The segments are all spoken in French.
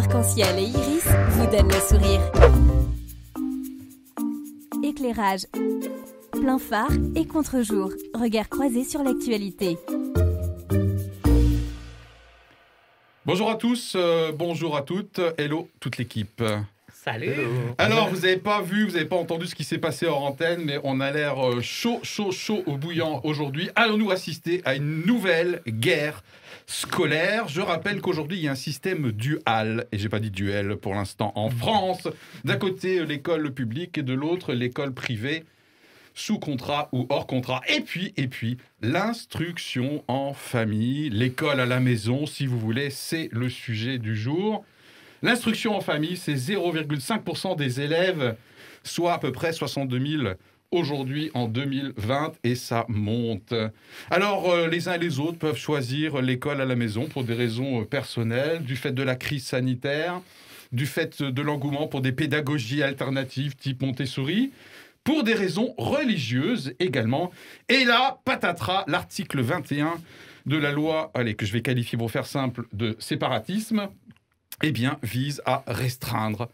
arc-en-ciel et iris vous donnent le sourire. Éclairage, plein phare et contre-jour. Regard croisé sur l'actualité. Bonjour à tous, bonjour à toutes. Hello, toute l'équipe. Salut. Hello. Alors, vous n'avez pas vu, vous n'avez pas entendu ce qui s'est passé hors antenne, mais on a l'air chaud au bouillant aujourd'hui. Allons-nous assister à une nouvelle guerre scolaire? Je rappelle qu'aujourd'hui, il y a un système dual, et j'ai pas dit duel pour l'instant, en France. D'un côté, l'école publique, et de l'autre, l'école privée, sous contrat ou hors contrat. Et puis, l'instruction en famille, l'école à la maison, si vous voulez, c'est le sujet du jour. L'instruction en famille, c'est 0,5% des élèves, soit à peu près 62 000 aujourd'hui en 2020, et ça monte. Alors, les uns et les autres peuvent choisir l'école à la maison pour des raisons personnelles, du fait de la crise sanitaire, du fait de l'engouement pour des pédagogies alternatives type Montessori, pour des raisons religieuses également. Et là, patatras, l'article 21 de la loi, que je vais qualifier pour faire simple de séparatisme, vise à restreindre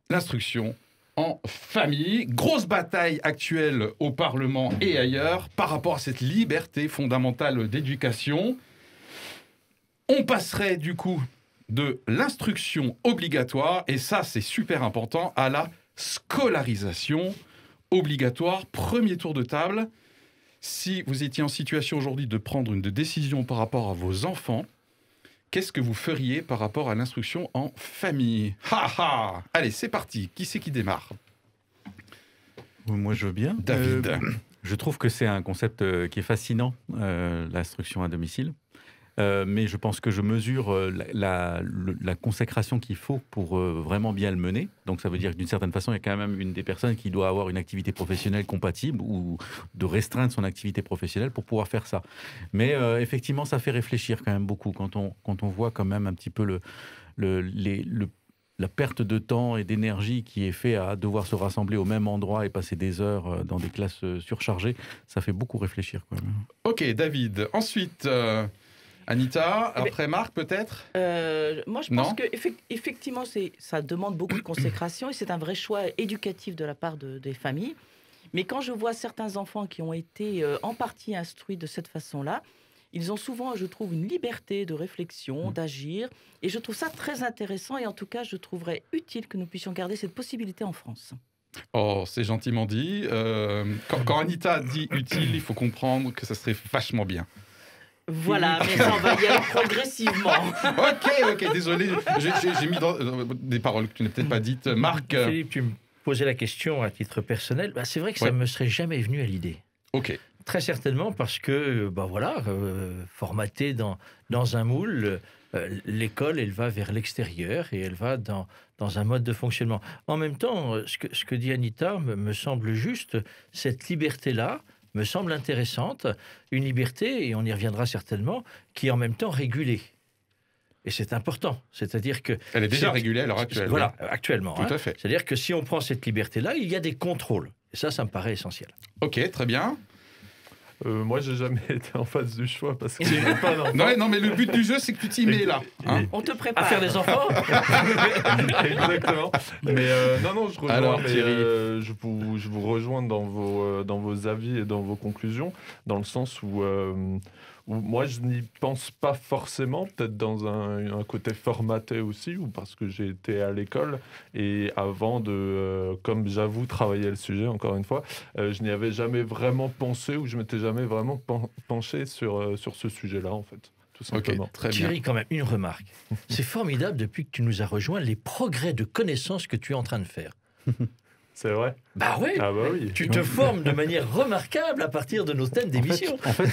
l'instruction en famille. Grosse bataille actuelle au Parlement et ailleurs par rapport à cette liberté fondamentale d'éducation. On passerait du coup de l'instruction obligatoire, et ça c'est super important, à la scolarisation obligatoire. Premier tour de table. Si vous étiez en situation aujourd'hui de prendre une décision par rapport à vos enfants, qu'est-ce que vous feriez par rapport à l'instruction en famille? Allez, c'est parti. Qui c'est qui démarre? Moi, je veux bien. David. Je trouve que c'est un concept qui est fascinant, l'instruction à domicile. Mais je pense que je mesure la consécration qu'il faut pour vraiment bien le mener. Donc ça veut dire que d'une certaine façon, il y a quand même une des personnes qui doit avoir une activité professionnelle compatible ou de restreindre son activité professionnelle pour pouvoir faire ça. Mais effectivement, ça fait réfléchir quand même beaucoup quand on voit quand même un petit peu la perte de temps et d'énergie qui est faite à devoir se rassembler au même endroit et passer des heures dans des classes surchargées. Ça fait beaucoup réfléchir, quoi. Ok, David. Ensuite... Anita, après Marc peut-être? Moi je pense qu'effectivement ça demande beaucoup de consécration et c'est un vrai choix éducatif de la part des familles. Mais quand je vois certains enfants qui ont été en partie instruits de cette façon-là, ils ont souvent, je trouve, une liberté de réflexion, d'agir. Et je trouve ça très intéressant et en tout cas je trouverais utile que nous puissions garder cette possibilité en France. Oh, c'est gentiment dit. Quand Anita dit utile, il faut comprendre que ça serait vachement bien. Voilà, mais ça, on va y aller progressivement. Ok, désolé, j'ai mis dans des paroles que tu n'as peut-être pas dites. Marc. Philippe, tu me posais la question à titre personnel. C'est vrai que ça ne me serait jamais venu à l'idée. Ok. Très certainement parce que, formaté dans un moule, l'école, elle va vers l'extérieur et elle va dans un mode de fonctionnement. En même temps, ce que dit Anita me semble juste, cette liberté-là, me semble intéressante, une liberté, et on y reviendra certainement, qui est en même temps régulée. Et c'est important. C'est-à-dire que... Elle est déjà régulée à l'heure actuelle. Voilà, actuellement. Tout à fait. C'est-à-dire que si on prend cette liberté-là, il y a des contrôles. Et ça me paraît essentiel. Ok, très bien. Moi, j'ai jamais été en face du choix parce que j'ai pas d'enfant. Non, mais le but du jeu, c'est que tu t'y mets là. On te prépare à faire des enfants. Exactement. Mais non, je rejoins. Alors, Thierry, je vous rejoins dans vos avis et dans vos conclusions, dans le sens où moi, je n'y pense pas forcément, peut-être dans un côté formaté aussi, ou parce que j'ai été à l'école, et avant de, comme j'avoue, travailler le sujet, encore une fois, je n'y avais jamais vraiment pensé, ou je m'étais jamais vraiment penché sur ce sujet-là, en fait, tout simplement. Okay, très bien. Thierry, quand même, une remarque. C'est formidable, depuis que tu nous as rejoints, les progrès de connaissances que tu es en train de faire. C'est vrai? Bah oui. Ah bah oui. Tu te formes de manière remarquable à partir de nos thèmes d'émission. En fait,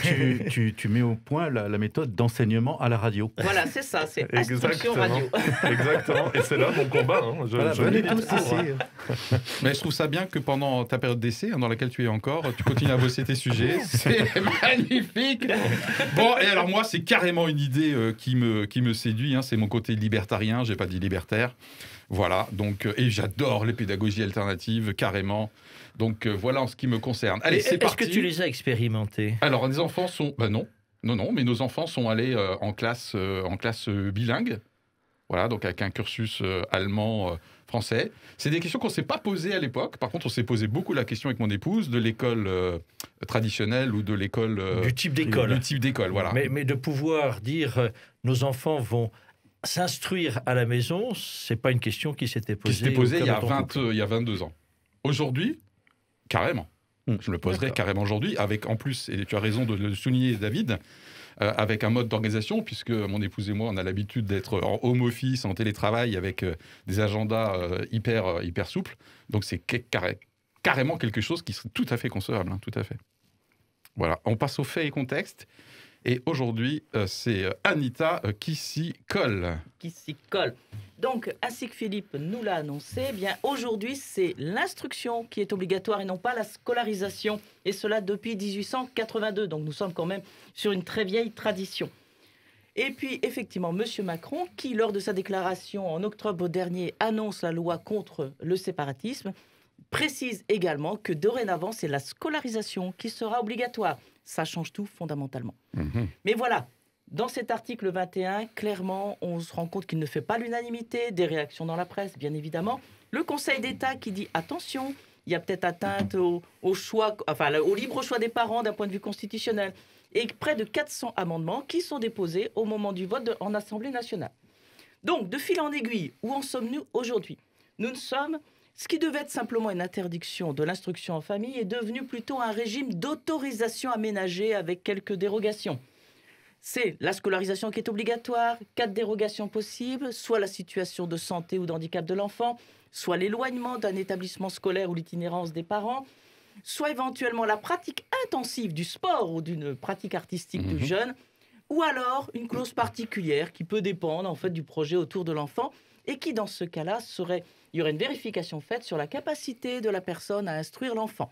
tu mets au point la méthode d'enseignement à la radio. Voilà, c'est ça, c'est instruction radio. Exactement, et c'est là mon combat. Venez tous ici. Mais je trouve ça bien que pendant ta période d'essai, dans laquelle tu es encore, tu continues à bosser tes sujets. C'est magnifique. Bon, et alors moi, c'est carrément une idée qui me séduit. C'est mon côté libertarien, j'ai pas dit libertaire. Voilà, donc, et j'adore les pédagogies alternatives, carrément. Donc voilà en ce qui me concerne. Allez, c'est parti. Est-ce que tu les as expérimentés? Alors, les enfants sont... non, mais nos enfants sont allés en classe bilingue. Voilà, donc avec un cursus allemand, français. C'est des questions qu'on ne s'est pas posées à l'époque. Par contre, on s'est posé beaucoup la question avec mon épouse de l'école traditionnelle ou de l'école... du type d'école. Du type d'école, voilà. Mais de pouvoir dire nos enfants vont s'instruire à la maison, c'est pas une question qui s'était posée. Qui s'était posée il y a 22 ans. Aujourd'hui, carrément. Je me poserai carrément aujourd'hui, avec en plus, et tu as raison de le souligner, David, avec un mode d'organisation, puisque mon épouse et moi, on a l'habitude d'être en home office, en télétravail, avec des agendas hyper souples. Donc c'est carrément quelque chose qui serait tout à fait concevable, hein, tout à fait. Voilà, on passe aux faits et contextes. Et aujourd'hui, c'est Anita qui s'y colle. Qui s'y colle. Donc, ainsi que Philippe nous l'a annoncé, eh bien aujourd'hui, c'est l'instruction qui est obligatoire et non pas la scolarisation. Et cela depuis 1882. Donc, nous sommes quand même sur une très vieille tradition. Et puis, effectivement, M. Macron, qui, lors de sa déclaration en octobre dernier, annonce la loi contre le séparatisme, précise également que dorénavant, c'est la scolarisation qui sera obligatoire. Ça change tout fondamentalement. Mais voilà, dans cet article 21, clairement, on se rend compte qu'il ne fait pas l'unanimité, des réactions dans la presse, bien évidemment. Le Conseil d'État qui dit attention, il y a peut-être atteinte au choix, enfin, au libre choix des parents d'un point de vue constitutionnel. Et près de 400 amendements qui sont déposés au moment du vote en Assemblée nationale. Donc, de fil en aiguille, où en sommes-nous aujourd'hui? Nous sommes... Ce qui devait être simplement une interdiction de l'instruction en famille est devenu plutôt un régime d'autorisation aménagée avec quelques dérogations. C'est la scolarisation qui est obligatoire, 4 dérogations possibles, soit la situation de santé ou d'handicap de l'enfant, soit l'éloignement d'un établissement scolaire ou l'itinérance des parents, soit éventuellement la pratique intensive du sport ou d'une pratique artistique du jeune, ou alors une clause particulière qui peut dépendre en fait du projet autour de l'enfant et qui dans ce cas-là il y aurait une vérification faite sur la capacité de la personne à instruire l'enfant.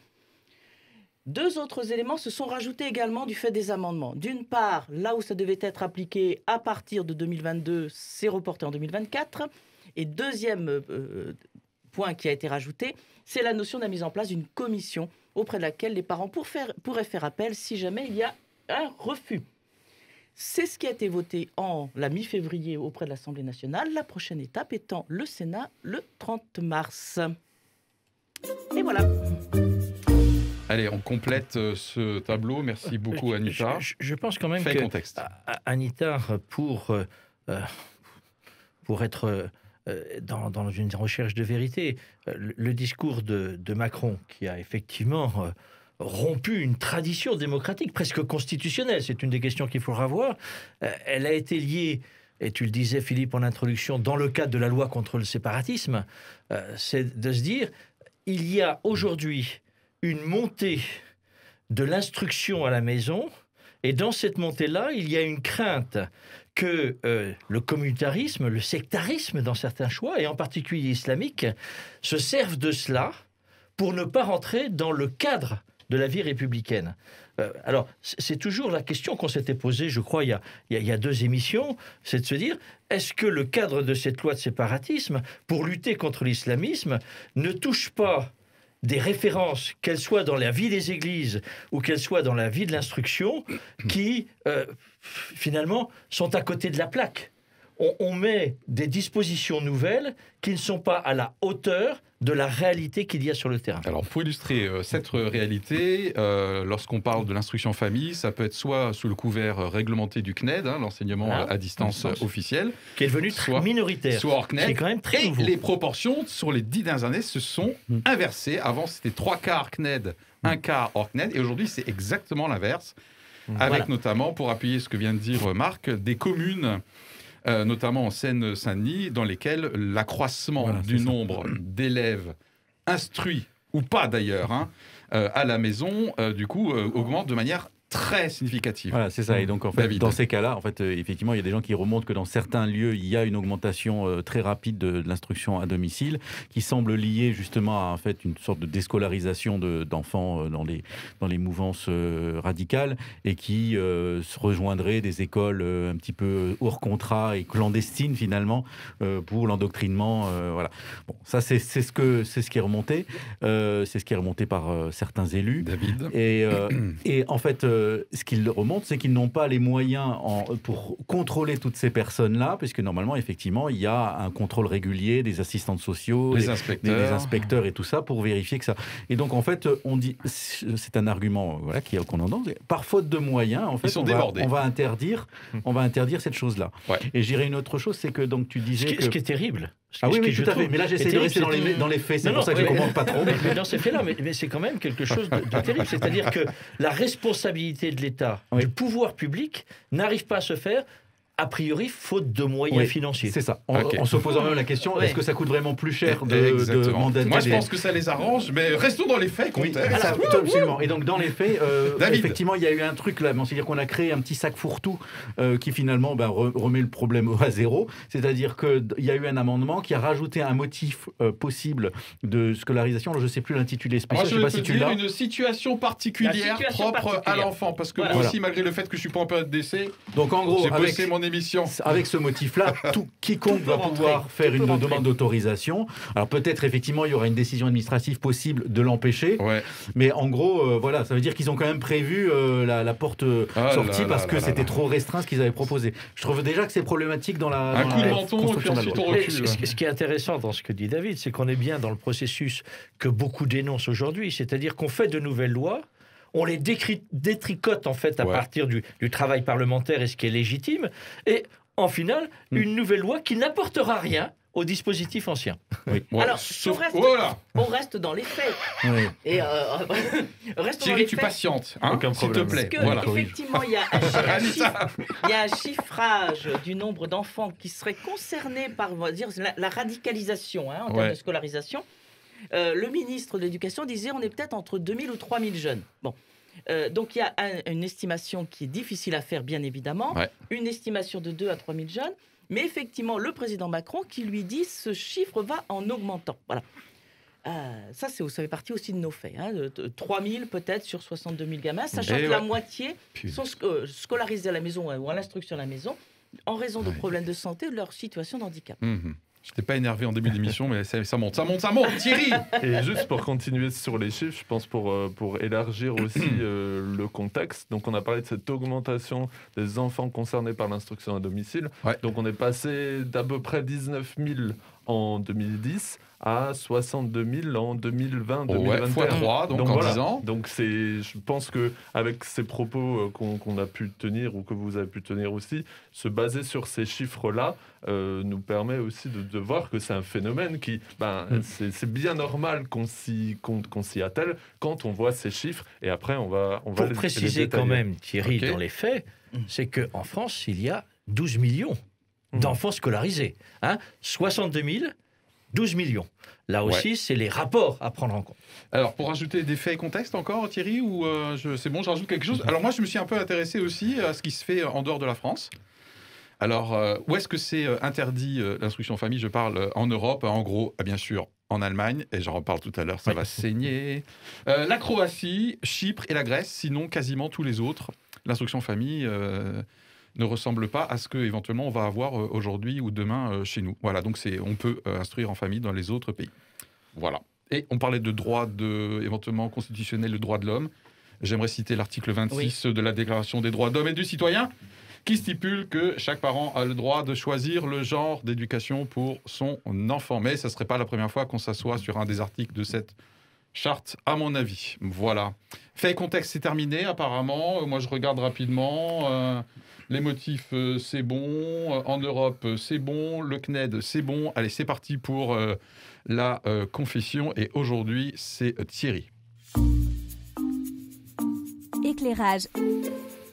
2 autres éléments se sont rajoutés également du fait des amendements. D'une part, là où ça devait être appliqué à partir de 2022, c'est reporté en 2024. Et deuxième point qui a été rajouté, c'est la notion de la mise en place d'une commission auprès de laquelle les parents pourraient faire appel si jamais il y a un refus. C'est ce qui a été voté en la mi-février auprès de l'Assemblée nationale, la prochaine étape étant le Sénat le 30 mars. Et voilà. Allez, on complète ce tableau. Merci beaucoup, Anita. Je pense quand même Fait que contexte. Anita, pour être dans une recherche de vérité, le discours de Macron, qui a effectivement... rompu une tradition démocratique presque constitutionnelle, c'est une des questions qu'il faudra voir. Elle a été liée, et tu le disais Philippe en introduction, dans le cadre de la loi contre le séparatisme, c'est de se dire, il y a aujourd'hui une montée de l'instruction à la maison, et dans cette montée-là, il y a une crainte que le communautarisme, le sectarisme dans certains choix, et en particulier islamique, se servent de cela pour ne pas rentrer dans le cadre de la vie républicaine. Alors, c'est toujours la question qu'on s'était posée, je crois, il y a 2 émissions, c'est de se dire, est-ce que le cadre de cette loi de séparatisme, pour lutter contre l'islamisme, ne touche pas des références, qu'elles soient dans la vie des églises ou qu'elles soient dans la vie de l'instruction, qui, finalement, sont à côté de la plaque? On met des dispositions nouvelles qui ne sont pas à la hauteur de la réalité qu'il y a sur le terrain. Alors, pour illustrer cette réalité, lorsqu'on parle de l'instruction en famille, ça peut être soit sous le couvert réglementé du CNED, l'enseignement à distance officiel, qui est devenu très minoritaire. Soit hors CNED. C'est quand même très nouveau. Les proportions, sur les 10 dernières années, se sont inversées. Avant, c'était 3/4 CNED, 1/4 hors CNED, et aujourd'hui, c'est exactement l'inverse. Avec notamment, pour appuyer ce que vient de dire Marc, des communes... notamment en Seine-Saint-Denis, dans lesquelles l'accroissement du nombre d'élèves instruits, ou pas d'ailleurs, à la maison, du coup, augmente de manière très significative. Voilà, c'est ça. Et donc, en fait, dans ces cas-là, en fait, effectivement, il y a des gens qui remontent que dans certains lieux, il y a une augmentation très rapide de l'instruction à domicile, qui semble liée justement à en fait, une sorte de déscolarisation d'enfants dans les mouvances radicales, et qui se rejoindraient des écoles un petit peu hors contrat et clandestines, finalement, pour l'endoctrinement. Voilà. Bon, ça, c'est ce qui est remonté. C'est ce qui est remonté par certains élus. David. Et en fait... ce qu'ils remontent, c'est qu'ils n'ont pas les moyens pour contrôler toutes ces personnes-là, puisque normalement, effectivement, il y a un contrôle régulier des assistants sociaux, des inspecteurs et tout ça, pour vérifier que ça... Et donc, en fait, on dit, c'est un argument qu'on entend, par faute de moyens, en fait, on va interdire cette chose-là. Ouais. Et j'irai une autre chose, c'est que donc, tu disais ce qui est terrible. Oui, tout à fait. Mais là, j'essaie de rester dans les faits. C'est pour ça que je ne comprends pas trop. Mais dans ces faits-là, mais c'est quand même quelque chose de terrible. C'est-à-dire que la responsabilité de l'État, du pouvoir public, n'arrive pas à se faire, a priori, faute de moyens financiers. C'est ça. En se posant même la question, est-ce que ça coûte vraiment plus cher de mandater? Moi, je pense que ça les arrange, mais restons dans les faits. Absolument. Et donc, dans les faits, effectivement, il y a eu un truc là. C'est-à-dire qu'on a créé un petit sac fourre-tout qui, finalement, remet le problème à zéro. C'est-à-dire qu'il y a eu un amendement qui a rajouté un motif possible de scolarisation. Alors, je ne sais plus l'intitulé spécial. Moi, je peux dire une situation particulière propre à l'enfant. Parce que moi aussi, malgré le fait que je ne suis pas en période d'essai, donc, en gros, j'ai bossé mon émission. Avec ce motif-là, quiconque va pouvoir faire une demande d'autorisation. Alors peut-être effectivement il y aura une décision administrative possible de l'empêcher, mais en gros voilà, ça veut dire qu'ils ont quand même prévu la porte sortie parce que c'était trop restreint ce qu'ils avaient proposé. Je trouve déjà que c'est problématique dans la construction de la loi. Ce qui est intéressant dans ce que dit David, c'est qu'on est bien dans le processus que beaucoup dénoncent aujourd'hui, c'est-à-dire qu'on fait de nouvelles lois. On les détricote en fait à partir du travail parlementaire et ce qui est légitime. Et en final, une nouvelle loi qui n'apportera rien au dispositif ancien. Alors, on reste dans les faits. Et Thierry, tu patientes, s'il te plaît. Parce qu'effectivement, il y a un chiffrage du nombre d'enfants qui seraient concernés par, on va dire, la radicalisation en termes de scolarisation. Le ministre de l'Éducation disait on est peut-être entre 2000 ou 3000 jeunes. Bon. Donc il y a une estimation qui est difficile à faire, bien évidemment, une estimation de 2 à 3000 jeunes, mais effectivement le président Macron qui lui dit ce chiffre va en augmentant. Voilà. Ça fait partie aussi de nos faits. 3000 peut-être sur 62 000 gamins, sachant que la moitié sont scolarisés à la maison ou à l'instruction à la maison en raison de problèmes de santé ou de leur situation de handicap. Je n'étais pas énervé en début d'émission, mais ça monte. Thierry. Et juste pour continuer sur les chiffres, je pense pour élargir aussi le contexte. Donc on a parlé de cette augmentation des enfants concernés par l'instruction à domicile. Donc on est passé d'à peu près 19 000 en 2010 à 62 000 en 2020-2021. Fois 3, donc en 10 ans. Donc je pense qu'avec ces propos qu'on a pu tenir ou que vous avez pu tenir aussi, se baser sur ces chiffres-là nous permet aussi de voir que c'est un phénomène qui, c'est bien normal qu'on s'y attelle quand on voit ces chiffres et après on va pour préciser quand même, Thierry, dans les faits, c'est qu'en France, il y a 12 millions d'enfants scolarisés. 62 000, 12 millions. Là aussi, c'est les rapports à prendre en compte. Alors, pour ajouter des faits et contexte encore, Thierry, ou c'est bon, je rajoute quelque chose. Alors moi, je me suis un peu intéressé aussi à ce qui se fait en dehors de la France. Alors, où est-ce que c'est interdit l'instruction en famille? Je parle en Europe, en gros, bien sûr, en Allemagne, et j'en reparle tout à l'heure, ça va saigner. La Croatie, Chypre et la Grèce, sinon quasiment tous les autres. L'instruction en famille ne ressemble pas à ce que éventuellement on va avoir aujourd'hui ou demain chez nous. Voilà, donc on peut instruire en famille dans les autres pays. Voilà. Et on parlait de droit éventuellement constitutionnel, le droit de l'homme. J'aimerais citer l'article 26 de la Déclaration des droits de l'homme et du citoyen, qui stipule que chaque parent a le droit de choisir le genre d'éducation pour son enfant. Mais ça ne serait pas la première fois qu'on s'assoit sur un des articles de cette charte, à mon avis. Voilà. Fait et contexte, c'est terminé, apparemment. Moi, je regarde rapidement. Les motifs, c'est bon. En Europe, c'est bon. Le CNED, c'est bon. Allez, c'est parti pour la confession. Et aujourd'hui, c'est Thierry. Éclairage.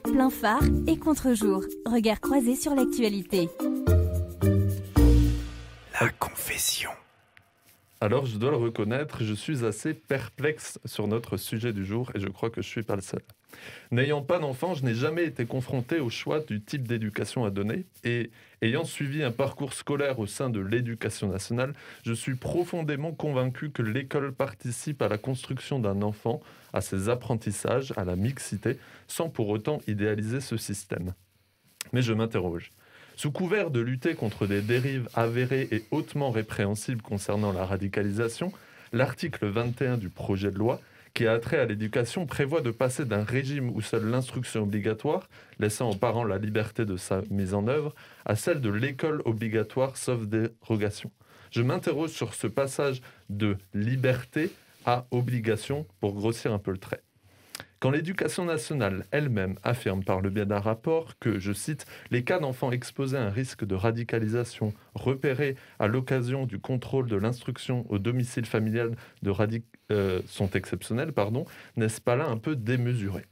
Plein phare et contre-jour. Regard croisé sur l'actualité. La confession. Alors, je dois le reconnaître, je suis assez perplexe sur notre sujet du jour et je crois que je ne suis pas le seul. N'ayant pas d'enfant, je n'ai jamais été confronté au choix du type d'éducation à donner et ayant suivi un parcours scolaire au sein de l'éducation nationale, je suis profondément convaincu que l'école participe à la construction d'un enfant, à ses apprentissages, à la mixité, sans pour autant idéaliser ce système. Mais je m'interroge. Sous couvert de lutter contre des dérives avérées et hautement répréhensibles concernant la radicalisation, l'article 21 du projet de loi qui a trait à l'éducation prévoit de passer d'un régime où seule l'instruction obligatoire, laissant aux parents la liberté de sa mise en œuvre, à celle de l'école obligatoire sauf dérogation. Je m'interroge sur ce passage de liberté à obligation pour grossir un peu le trait. Quand l'éducation nationale elle-même affirme par le biais d'un rapport que, je cite, « les cas d'enfants exposés à un risque de radicalisation repérés à l'occasion du contrôle de l'instruction au domicile familial sont exceptionnels », n'est-ce pas là un peu démesuré ?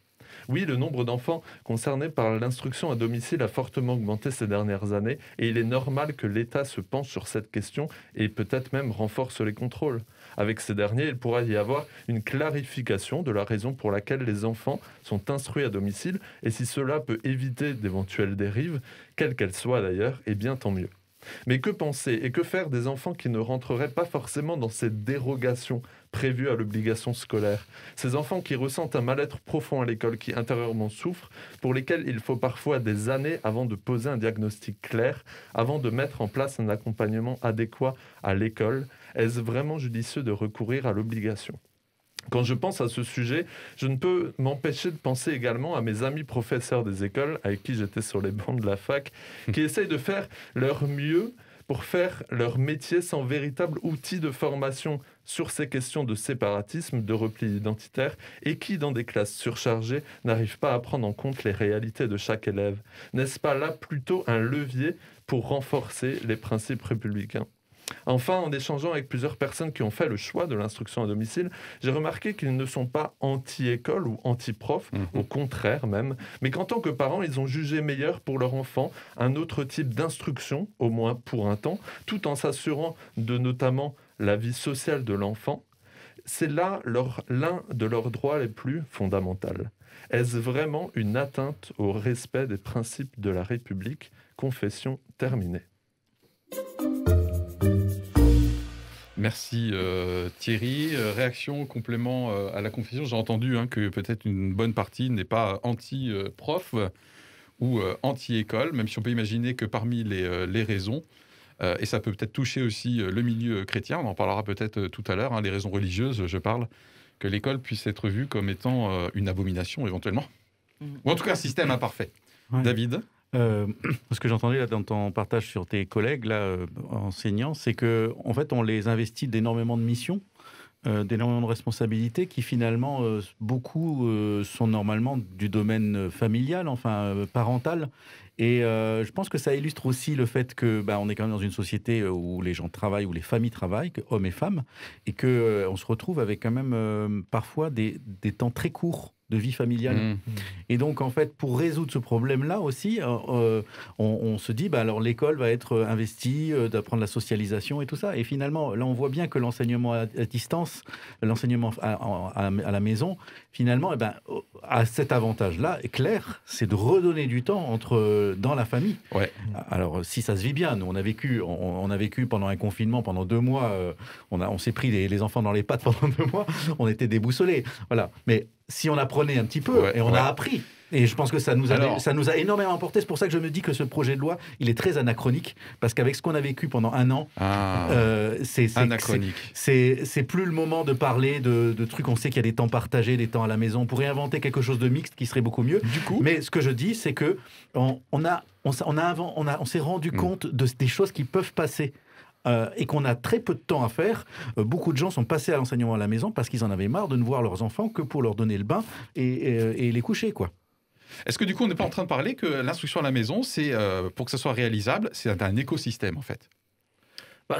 Oui, le nombre d'enfants concernés par l'instruction à domicile a fortement augmenté ces dernières années et il est normal que l'État se penche sur cette question et peut-être même renforce les contrôles. Avec ces derniers, il pourra y avoir une clarification de la raison pour laquelle les enfants sont instruits à domicile et si cela peut éviter d'éventuelles dérives, quelles qu'elles soient d'ailleurs, eh bien tant mieux. Mais que penser et que faire des enfants qui ne rentreraient pas forcément dans cette dérogation prévue à l'obligation scolaire ? Ces enfants qui ressentent un mal-être profond à l'école, qui intérieurement souffrent, pour lesquels il faut parfois des années avant de poser un diagnostic clair, avant de mettre en place un accompagnement adéquat à l'école. Est-ce vraiment judicieux de recourir à l'obligation ? Quand je pense à ce sujet, je ne peux m'empêcher de penser également à mes amis professeurs des écoles, avec qui j'étais sur les bancs de la fac, qui essayent de faire leur mieux pour faire leur métier sans véritable outil de formation sur ces questions de séparatisme, de repli identitaire, et qui, dans des classes surchargées, n'arrivent pas à prendre en compte les réalités de chaque élève. N'est-ce pas là plutôt un levier pour renforcer les principes républicains ? Enfin, en échangeant avec plusieurs personnes qui ont fait le choix de l'instruction à domicile, j'ai remarqué qu'ils ne sont pas anti-école ou anti-prof, au contraire même, mais qu'en tant que parents, ils ont jugé meilleur pour leur enfant un autre type d'instruction, au moins pour un temps, tout en s'assurant de notamment la vie sociale de l'enfant. C'est là l'un de leurs droits les plus fondamentaux. Est-ce vraiment une atteinte au respect des principes de la République ? Confession terminée. Merci Thierry. Réaction, complément à la confession. J'ai entendu que peut-être une bonne partie n'est pas anti-prof ou anti-école, même si on peut imaginer que parmi les raisons, et ça peut peut-être toucher aussi le milieu chrétien, on en parlera peut-être tout à l'heure, les raisons religieuses, je parle, que l'école puisse être vue comme étant une abomination éventuellement. Ou en tout cas un système imparfait. Ouais. David ? Ce que j'entendais là dans ton partage sur tes collègues là, enseignants, c'est qu'en fait, on les investit d'énormément de missions, d'énormément de responsabilités qui finalement, beaucoup sont normalement du domaine familial, parental. Et je pense que ça illustre aussi le fait que on est quand même dans une société où les gens travaillent, où les familles travaillent, hommes et femmes, et qu'on se retrouve avec quand même parfois des temps très courts de vie familiale. Et donc, en fait, pour résoudre ce problème-là aussi, on se dit, alors l'école va être investie, d'apprendre la socialisation et tout ça. Et finalement, là, on voit bien que l'enseignement à distance, l'enseignement à la maison, finalement, a cet avantage-là, est clair, c'est de redonner du temps dans la famille. Ouais. Alors, si ça se vit bien, nous, on a vécu pendant un confinement, pendant 2 mois, on s'est pris les enfants dans les pattes pendant 2 mois, on était déboussolés. Voilà. Mais si on apprenait un petit peu, et on a appris. Et je pense que ça nous a énormément apporté. C'est pour ça que je me dis que ce projet de loi, il est très anachronique, parce qu'avec ce qu'on a vécu pendant 1 an, c'est anachronique. C'est plus le moment de parler de trucs. On sait qu'il y a des temps partagés, des temps à la maison. On pourrait inventer quelque chose de mixte qui serait beaucoup mieux. Du coup, mais ce que je dis, c'est que on s'est rendu compte des choses qui peuvent passer. Et qu'on a très peu de temps à faire. Beaucoup de gens sont passés à l'enseignement à la maison parce qu'ils en avaient marre de ne voir leurs enfants que pour leur donner le bain et les coucher, quoi. Est-ce que du coup, on n'est pas en train de parler que l'instruction à la maison, c'est pour que ça soit réalisable, c'est un écosystème en fait.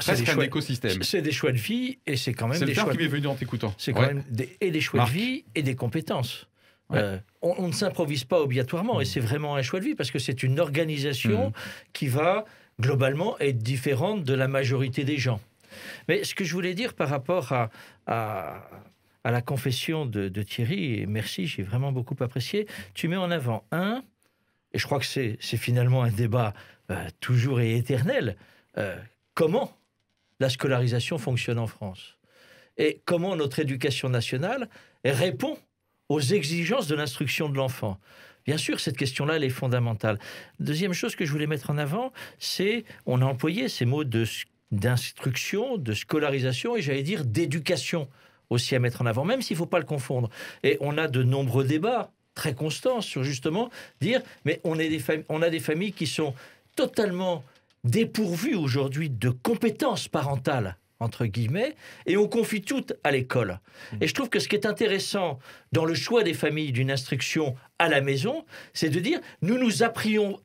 C'est un écosystème. C'est des choix de vie et c'est quand même des choix. C'est le terme qui m'est venu en t'écoutant. C'est quand même des choix de vie et des compétences. Ouais. On ne s'improvise pas obligatoirement et c'est vraiment un choix de vie parce que c'est une organisation qui va globalement être différente de la majorité des gens. Mais ce que je voulais dire par rapport à la confession de Thierry, et merci, j'ai vraiment beaucoup apprécié, tu mets en avant et je crois que c'est finalement un débat toujours et éternel, comment la scolarisation fonctionne en France et comment notre éducation nationale répond aux exigences de l'instruction de l'enfant. Bien sûr, cette question-là, elle est fondamentale. Deuxième chose que je voulais mettre en avant, c'est, on a employé ces mots d'instruction, de scolarisation, et j'allais dire d'éducation. aussi à mettre en avant, même s'il ne faut pas le confondre. Et on a de nombreux débats très constants sur justement dire, mais on a des familles qui sont totalement dépourvues aujourd'hui de compétences parentales, entre guillemets, et on confie tout à l'école. Et je trouve que ce qui est intéressant dans le choix des familles d'une instruction à la maison, c'est de dire nous nous approprions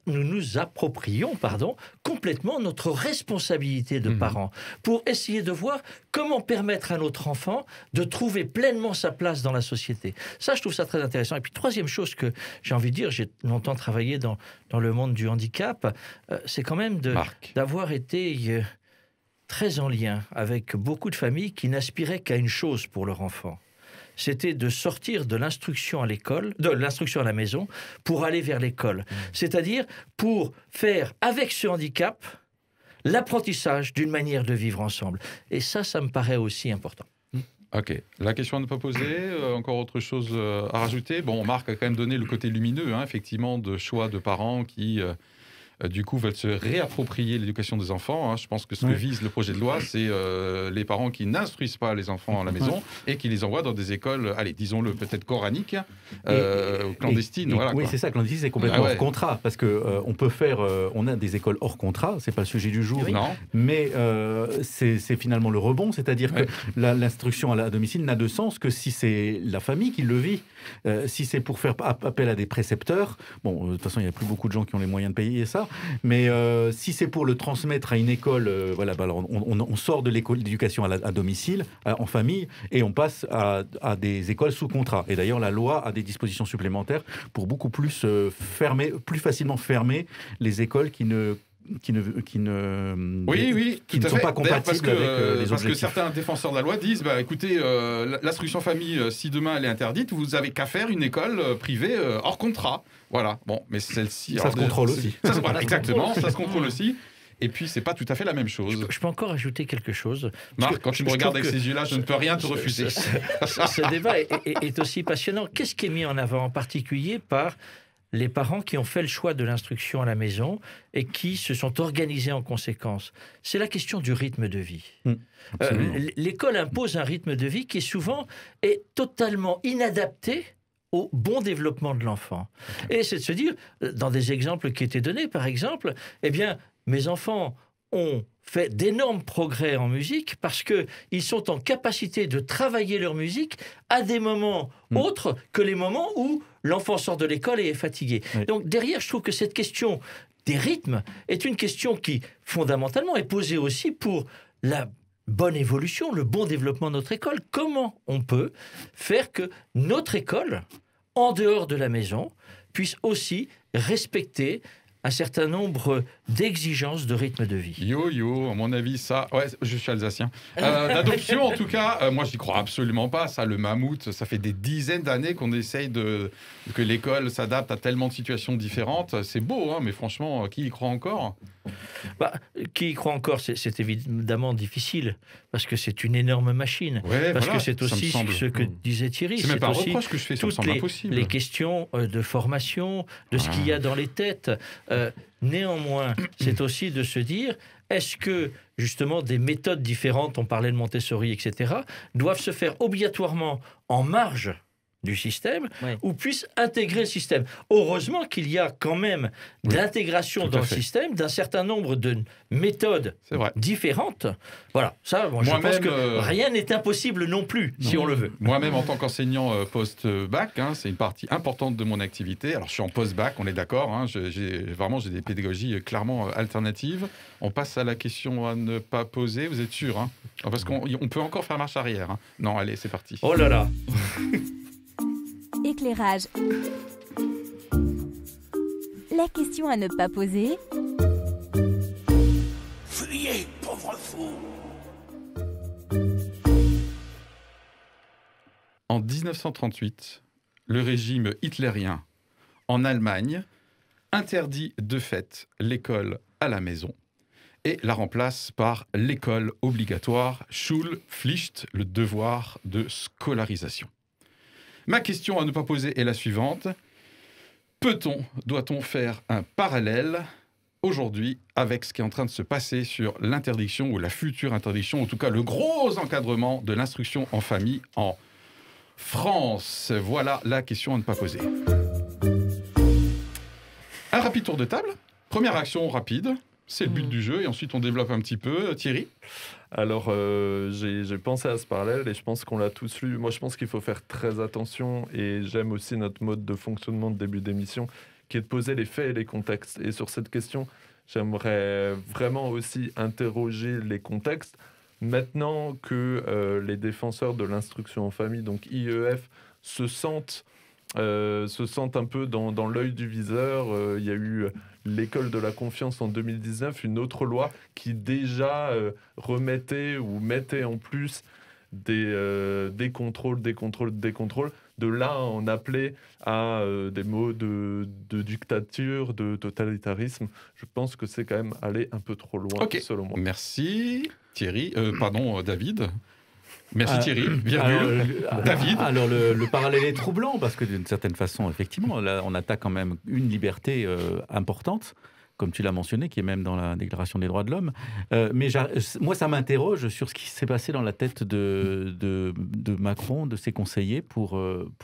complètement notre responsabilité de parents pour essayer de voir comment permettre à notre enfant de trouver pleinement sa place dans la société. Ça, je trouve ça très intéressant. Et puis, troisième chose que j'ai envie de dire, j'ai longtemps travaillé dans le monde du handicap, c'est quand même d'avoir été très en lien avec beaucoup de familles qui n'aspiraient qu'à une chose pour leur enfant. C'était de sortir de l'instruction à l'école, de l'instruction à la maison, pour aller vers l'école. C'est-à-dire pour faire avec ce handicap l'apprentissage d'une manière de vivre ensemble. Et ça me paraît aussi important. Ok, la question à ne pas poser, encore autre chose à rajouter. Bon, Marc a quand même donné le côté lumineux, effectivement, de choix de parents qui... du coup, veulent se réapproprier l'éducation des enfants. Je pense que ce que vise le projet de loi, c'est les parents qui n'instruisent pas les enfants à la maison et qui les envoient dans des écoles, allez, disons-le, peut-être coraniques, clandestines. Oui, c'est ça, clandestine, c'est complètement hors contrat. Parce qu'on peut faire... on a des écoles hors contrat, c'est pas le sujet du jour. Non. Mais c'est finalement le rebond, c'est-à-dire que l'instruction à domicile n'a de sens que si c'est la famille qui le vit. Si c'est pour faire appel à des précepteurs, bon, de toute façon, il n'y a plus beaucoup de gens qui ont les moyens de payer ça. Mais si c'est pour le transmettre à une école, alors on sort de l'école d'éducation à domicile, en famille, et on passe à des écoles sous contrat. Et d'ailleurs, la loi a des dispositions supplémentaires pour beaucoup plus plus facilement fermer les écoles qui ne sont pas compatibles avec les objectifs. Parce que certains défenseurs de la loi disent, écoutez, l'instruction famille, si demain elle est interdite, vous avez qu'à faire une école privée hors contrat. Voilà, bon, mais celle-ci... Ça se contrôle aussi. Voilà, exactement, ça se contrôle aussi. Et puis, c'est pas tout à fait la même chose. Je peux encore ajouter quelque chose. Marc, quand tu me regardes avec ces yeux-là, je ne peux rien te refuser. Ce débat est aussi passionnant. Qu'est-ce qui est mis en avant en particulier par les parents qui ont fait le choix de l'instruction à la maison et qui se sont organisés en conséquence? C'est la question du rythme de vie. L'école impose un rythme de vie qui souvent est totalement inadapté au bon développement de l'enfant. Et c'est de se dire, dans des exemples qui étaient donnés, par exemple, mes enfants ont fait d'énormes progrès en musique parce qu'ils sont en capacité de travailler leur musique à des moments autres que les moments où l'enfant sort de l'école et est fatigué. Donc derrière, je trouve que cette question des rythmes est une question qui, fondamentalement, est posée aussi pour la bonne évolution, le bon développement de notre école. Comment on peut faire que notre école, en dehors de la maison, puisse aussi respecter un certain nombre d'exigences de rythme de vie. À mon avis, ça... Ouais, je suis alsacien. L'adoption, en tout cas, moi, j'y crois absolument pas. Ça, le mammouth, ça fait des dizaines d'années qu'on essaye que l'école s'adapte à tellement de situations différentes. C'est beau, mais franchement, qui y croit encore ? Qui y croit encore, c'est évidemment difficile, parce que c'est une énorme machine. Parce que c'est aussi ce que disait Thierry. C'est même pas un reproche que je fais, ça me semble impossible. Les questions de formation, de ce qu'il y a dans les têtes. Néanmoins, c'est aussi de se dire, est-ce que, justement, des méthodes différentes, on parlait de Montessori, etc., doivent se faire obligatoirement en marge du système, ou puissent intégrer le système. Heureusement qu'il y a quand même l'intégration dans le système d'un certain nombre de méthodes différentes. Voilà, ça, je pense que rien n'est impossible non plus, si on le veut. Moi-même, en tant qu'enseignant post-bac, c'est une partie importante de mon activité. Alors, je suis en post-bac, on est d'accord, j'ai des pédagogies clairement alternatives. On passe à la question à ne pas poser, vous êtes sûr, parce qu'on peut encore faire marche arrière. Non, allez, c'est parti. Oh là là. Éclairage. La question à ne pas poser. Fuyez, pauvre fou! En 1938, le régime hitlérien en Allemagne interdit de fait l'école à la maison et la remplace par l'école obligatoire, Schulpflicht, le devoir de scolarisation. Ma question à ne pas poser est la suivante. Doit-on faire un parallèle aujourd'hui avec ce qui est en train de se passer sur l'interdiction ou la future interdiction, en tout cas le gros encadrement de l'instruction en famille en France. Voilà la question à ne pas poser. Un rapide tour de table. Première action rapide. C'est le but du jeu et ensuite on développe un petit peu. Thierry ? Alors, j'ai pensé à ce parallèle et je pense qu'on l'a tous lu. Moi, je pense qu'il faut faire très attention et j'aime aussi notre mode de fonctionnement de début d'émission qui est de poser les faits et les contextes. Et sur cette question, j'aimerais vraiment aussi interroger les contextes. Maintenant que les défenseurs de l'instruction en famille, donc IEF, se sentent un peu dans l'œil du viseur. Il y a eu l'école de la confiance en 2019, une autre loi qui déjà remettait ou mettait en plus des contrôles. De là à en appeler à des mots de dictature, de totalitarisme, je pense que c'est quand même aller un peu trop loin, selon moi. Merci Thierry. David. Merci Thierry. David. Alors le parallèle est troublant parce que d'une certaine façon, effectivement, là, on attaque quand même une liberté importante, comme tu l'as mentionné, qui est même dans la Déclaration des droits de l'homme. Mais moi, ça m'interroge sur ce qui s'est passé dans la tête de Macron, de ses conseillers, pour